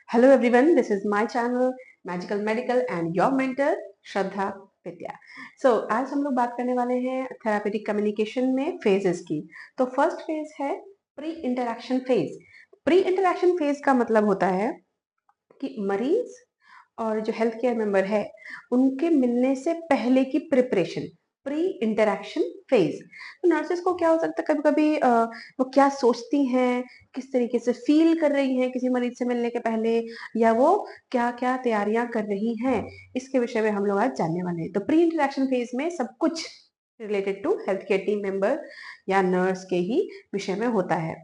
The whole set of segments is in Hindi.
Hello everyone, this is my channel Magical Medical and your mentor श्रद्धा विद्या। आज हम लोग बात करने वाले हैं थेरापेटिक कम्युनिकेशन में फेजेस की। तो फर्स्ट फेज है pre interaction phase. Pre interaction phase का मतलब होता है कि मरीज और जो हेल्थ केयर मेंबर है उनके मिलने से पहले की प्रिपरेशन, प्री इंटरैक्शन फेज। तो नर्सेस को क्या हो सकता है, कभी कभी वो क्या सोचती हैं, किस तरीके से फील कर रही हैं किसी मरीज से मिलने के पहले, या वो क्या क्या तैयारियां कर रही हैं, इसके विषय में हम लोग आज जानने वाले हैं। तो प्री इंटरैक्शन फेज में सब कुछ related to health care team member या नर्स के ही विषय में होता है।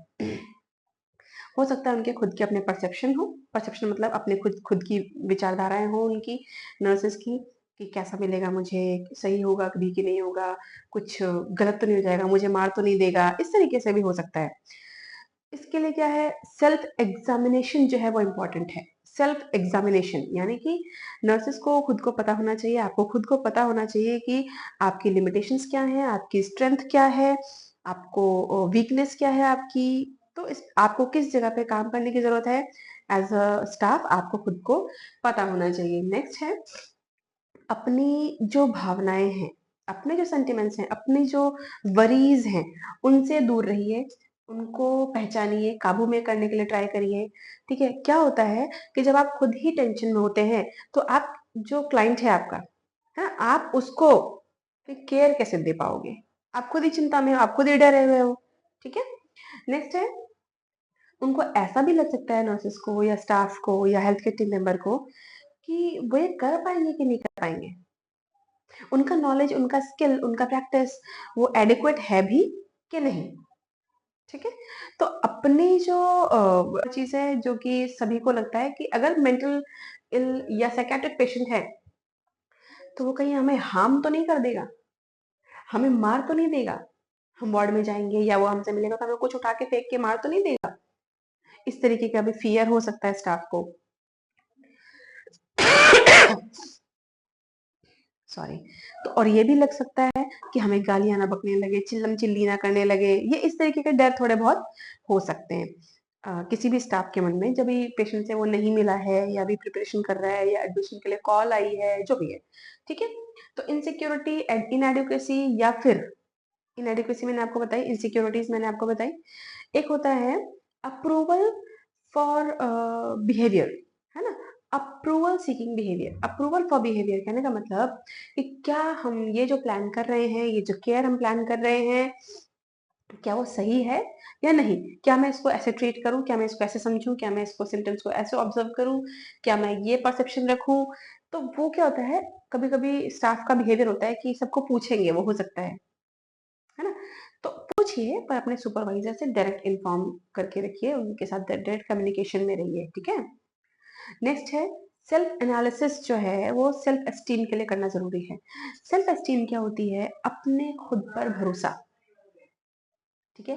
हो सकता है उनके खुद के अपने परसेप्शन हो, परसेप्शन मतलब अपने खुद खुद की विचारधाराएं हो उनकी, नर्सेस की, कि कैसा मिलेगा मुझे, सही होगा कभी कि नहीं होगा, कुछ गलत तो नहीं हो जाएगा, मुझे मार तो नहीं देगा, इस तरीके से भी हो सकता है। इसके लिए क्या है, सेल्फ एग्जामिनेशन जो है वो इम्पोर्टेंट है। सेल्फ एग्जामिनेशन यानी कि नर्सेस को खुद को पता होना चाहिए, आपको खुद को पता होना चाहिए कि आपकी लिमिटेशंस क्या है, आपकी स्ट्रेंथ क्या है, आपको वीकनेस क्या है आपकी। तो इस आपको किस जगह पे काम करने की जरूरत है एज अ स्टाफ, आपको खुद को पता होना चाहिए। नेक्स्ट है अपनी जो भावनाएं हैं, अपने जो सेंटिमेंट्स हैं, अपनी जो वरीज हैं, उनसे दूर रहिए, उनको पहचानिए, काबू में करने के लिए ट्राई करिए। ठीक है, क्या होता है कि जब आप खुद ही टेंशन में होते हैं तो आप जो क्लाइंट है आपका, है, आप उसको फिर केयर कैसे दे पाओगे? आप खुद ही चिंता में हो, आप खुद ही डरे हुए हो। ठीक है, नेक्स्ट है उनको ऐसा भी लग सकता है, नर्सेस को या स्टाफ को या हेल्थ केयर टीम मेंबर को, कि वो ये कर पाएंगे कि नहीं कर पाएंगे, उनका नॉलेज, उनका स्किल, उनका प्रैक्टिस वो एडिक्वेट है भी कि नहीं। ठीक है, तो अपनी जो चीज है जो कि सभी को लगता है कि अगर मेंटल इल या साइकेट्रिक पेशेंट है तो वो कहीं हमें हार्म तो नहीं कर देगा, हमें मार तो नहीं देगा, हम वार्ड में जाएंगे या वो हमसे मिलेगा तो हमें कुछ उठा के फेंक के मार तो नहीं देगा। इस तरीके का भी फियर हो सकता है स्टाफ को। सॉरी। तो और ये भी लग सकता है कि हमें गालियां ना बकने लगे, चिल्लम चिल्ली ना करने लगे, ये इस तरीके के डर थोड़े बहुत हो सकते हैं किसी भी स्टाफ के मन में जब भी पेशेंट से वो नहीं मिला है या भी प्रिपरेशन कर रहा है या एडमिशन के लिए कॉल आई है, जो भी है। ठीक है, तो इनसिक्योरिटी, इनएडिक्वेसी या फिर इनएडिक्वेसी मैंने आपको बताई, इनसिक्योरिटीज मैंने आपको बताई। एक होता है अप्रूवल फॉर बिहेवियर, है ना, approval seeking behaviour. Approval for behaviour कहने का मतलब कि क्या हम ये जो प्लान कर रहे हैं, ये जो केयर हम प्लान कर रहे हैं, क्या वो सही है या नहीं, क्या मैं इसको ऐसे ट्रीट करूं, क्या मैं इसको ऐसे समझूं, क्या मैं इसको सिम्टम्स को ऐसे ऑब्जर्व करूं, क्या मैं ये परसेप्शन रखूं। तो वो क्या होता है, कभी कभी स्टाफ का बिहेवियर होता है कि सबको पूछेंगे, वो हो सकता है ना। तो पूछिए, पर अपने सुपरवाइजर से डायरेक्ट इन्फॉर्म करके रखिए, उनके साथ डायरेक्ट कम्युनिकेशन में रहिए। ठीक है, नेक्स्ट है सेल्फ एनालिसिस जो है वो सेल्फ एस्टीम के लिए करना जरूरी है। सेल्फ एस्टीम क्या होती है, अपने खुद पर भरोसा। ठीक है,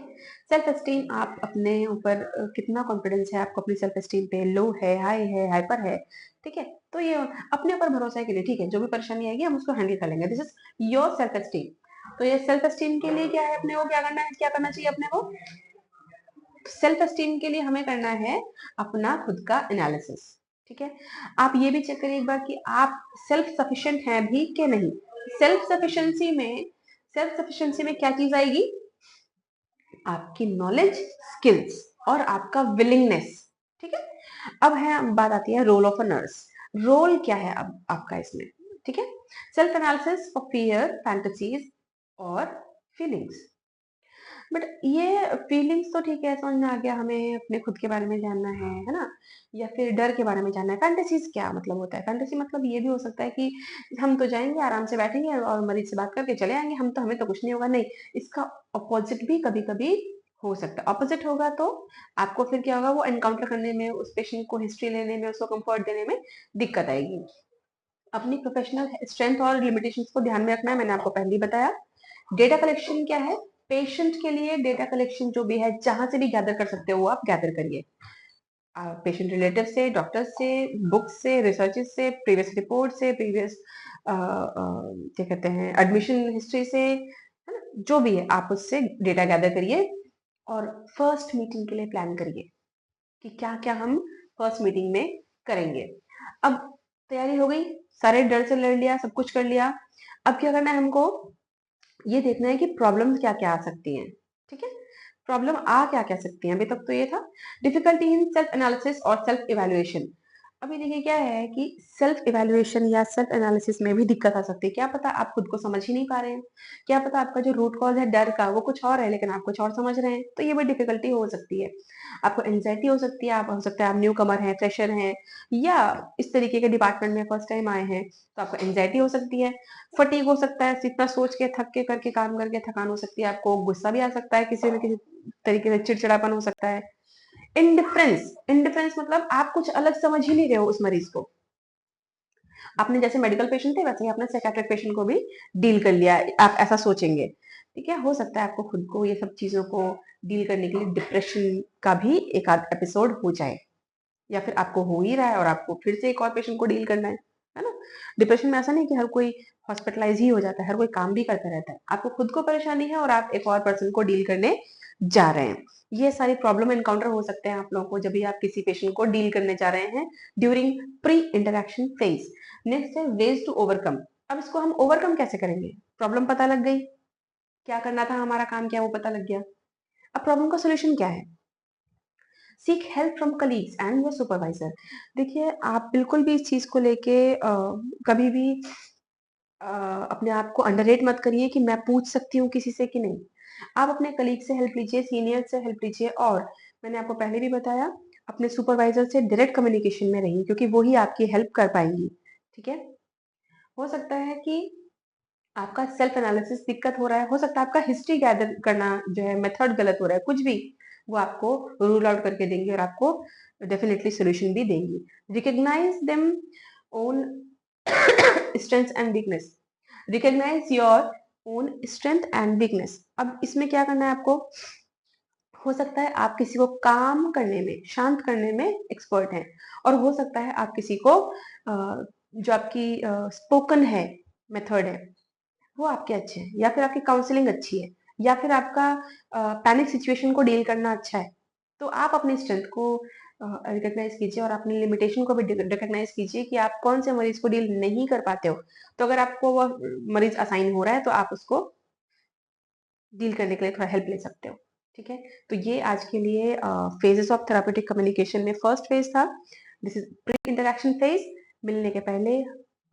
सेल्फ एस्टीम आप अपने ऊपर कितना कॉन्फिडेंस है आपको अपनी सेल्फ एस्टीम पे, लो है, हाइपर है। ठीक है, तो ये अपने ऊपर भरोसा के लिए, ठीक है, जो भी परेशानी आएगी हम उसको हैंडल कर लेंगे, this is your self esteem. तो ये सेल्फ एस्टीम के लिए क्या है, अपने को क्या करना है, क्या करना चाहिए अपने को, सेल्फ एस्टीम के लिए हमें करना है अपना खुद का एनालिसिस। ठीक है, आप ये भी चेक करिए एक बार कि आप सेल्फ सफिशिएंट हैं भी कि नहीं। सेल्फ सफिशिएंसी में क्या चीज आएगी, आपकी नॉलेज, स्किल्स और आपका विलिंगनेस। ठीक है, अब है बात आती है role of a nurse. Role क्या है अब आपका इसमें? ठीक है, self analysis for fear, fantasies और फीलिंग्स। बट ये फीलिंग्स तो ठीक है, समझ में आ गया, हमें अपने खुद के बारे में जानना है ना, या फिर डर के बारे में जानना है। फैंटेसीज क्या मतलब होता है, फैंटेसी मतलब ये भी हो सकता है कि हम तो जाएंगे, आराम से बैठेंगे और मरीज से बात करके चले आएंगे, हमें तो कुछ नहीं होगा। नहीं, इसका अपोजिट भी कभी कभी हो सकता है। अपोजिट होगा तो आपको फिर क्या होगा, वो एनकाउंटर करने में, उस पेशेंट को हिस्ट्री लेने में, उसको कंफर्ट देने में दिक्कत आएगी। अपनी प्रोफेशनल स्ट्रेंथ और लिमिटेशंस को ध्यान में रखना है, मैंने आपको पहले ही बताया। डेटा कलेक्शन क्या है, पेशेंट के लिए डेटा कलेक्शन जो भी है, जहां से भी गैदर कर सकते हो वो आप गैदर करिए, पेशेंट रिलेटिव से, डॉक्टर से, बुक्स से, रिसर्चेस से, प्रीवियस रिपोर्ट से, प्रीवियस क्या कहते हैं एडमिशन हिस्ट्री से, है ना, जो भी है आप उससे डेटा गैदर करिए और फर्स्ट मीटिंग के लिए प्लान करिए कि क्या क्या हम फर्स्ट मीटिंग में करेंगे। अब तैयारी हो गई, सारे डर से लड़ लिया, सब कुछ कर लिया। अब क्या करना है हमको, ये देखना है कि प्रॉब्लम क्या क्या आ सकती हैं। ठीक है, प्रॉब्लम आ क्या क्या सकती हैं। अभी तक तो ये था डिफिकल्टी इन सेल्फ एनालिसिस और सेल्फ इवेल्युएशन। अभी देखिए क्या है कि सेल्फ इवेल्युएशन या सेल्फ एनालिसिस में भी दिक्कत आ सकती है। क्या पता आप खुद को समझ ही नहीं पा रहे हैं, क्या पता आपका जो रूट कॉज है डर का वो कुछ और है लेकिन आप कुछ और समझ रहे हैं, तो ये भी डिफिकल्टी हो सकती है। आपको एंजाइटी हो सकती है, आप हो सकता है आप न्यू कमर हैं, फ्रेशर हैं, या इस तरीके के डिपार्टमेंट में फर्स्ट टाइम आए हैं, तो आपको एंजाइटी हो सकती है, फटीग हो सकता है, इतना सोच के थक के करके काम करके थकान हो सकती है, आपको गुस्सा भी आ सकता है, किसी न किसी तरीके से चिड़चिड़ापन हो सकता है। इंडिफरेंस, इंडिफरेंस मतलब आप कुछ अलग समझ ही नहीं रहे हो उस मरीज को। आपने जैसे मेडिकल पेशेंट थे वैसे ही आपने साइकियाट्रिक पेशेंट को भी डील कर लिया, आप ऐसा सोचेंगे। ठीक है, हो सकता है आपको खुद को ये सब चीजों को डील करने के लिए डिप्रेशन का भी एक आध एपिसोड हो जाए, या फिर आपको हो ही रहा है और आपको फिर से एक और पेशेंट को डील करना है ना। डिप्रेशन में ऐसा नहीं कि हर कोई हॉस्पिटलाइज ही हो जाता है, हर कोई काम भी करता रहता है, आपको खुद को परेशानी है और आप एक और पर्सन को डील करने जा रहे हैं। ये सारी प्रॉब्लम एनकाउंटर हो सकते हैं आप लोगों को जब भी आप किसी पेशेंट को डील करने जा रहे हैं during pre interaction phase. Next है वेज टू ओवरकम। अब इसको हम ओवरकम कैसे करेंगे, प्रॉब्लम पता लग गई, क्या करना था, हमारा काम क्या वो पता लग गया। अब प्रॉब्लम का सोल्यूशन क्या है, seek help from colleagues and your supervisor. देखिए आप बिल्कुल भी इस चीज को लेके कभी भी अपने आप को अंडररेट मत करिए कि मैं पूछ सकती हूँ किसी से कि नहीं। आप अपने कलीग से हेल्प लीजिए, सीनियर से हेल्प लीजिए, और मैंने आपको पहले भी बताया अपने सुपरवाइजर से डायरेक्ट कम्युनिकेशन में रहिए क्योंकि वो ही आपकी हेल्प कर पाएंगी। ठीक है, हो सकता है कि आपका सेल्फ एनालिसिस दिक्कत हो रहा है, हो सकता है आपका हिस्ट्री गैदर करना जो है मेथड गलत हो रहा है, कुछ भी वो आपको रूल आउट करके देंगे और आपको डेफिनेटली सोल्यूशन भी देंगी। Recognise them own strength and weakness, recognise your own strength and weakness. अब इसमें क्या करना है आपको, हो सकता है आप किसी को काम करने में, शांत करने में एक्सपर्ट हैं, और हो सकता है आप किसी को जो आपकी स्पोकन है मेथड है वो आपके अच्छे हैं, या फिर आपकी काउंसलिंग अच्छी है, या फिर आपका पैनिक सिचुएशन को डील करना अच्छा है। तो आप अपनी स्ट्रेंथ को रिकॉग्नाइज कीजिए और अपनी लिमिटेशन को भी रिकॉग्नाइज कीजिए कि आप कौन से मरीज को डील नहीं कर पाते हो। तो अगर आपको वो मरीज असाइन हो रहा है तो आप उसको डील करने के लिए थोड़ा हेल्प ले सकते हो। ठीक है, तो ये आज के लिए फेजेस ऑफ थेरापेटिक कम्युनिकेशन में फर्स्ट फेज था, this is pre interaction phase. मिलने के पहले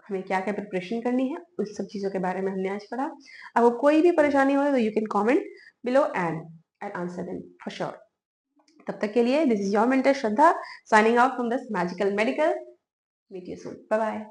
हमें क्या क्या प्रिपरेशन करनी है उस सब चीजों के बारे में हमने आज पढ़ा। अगर कोई भी परेशानी हो तो you can comment below and I answer them for sure. तब तक के लिए this is your mentor Shraddha signing out from this magical medical. Meet you soon, bye bye.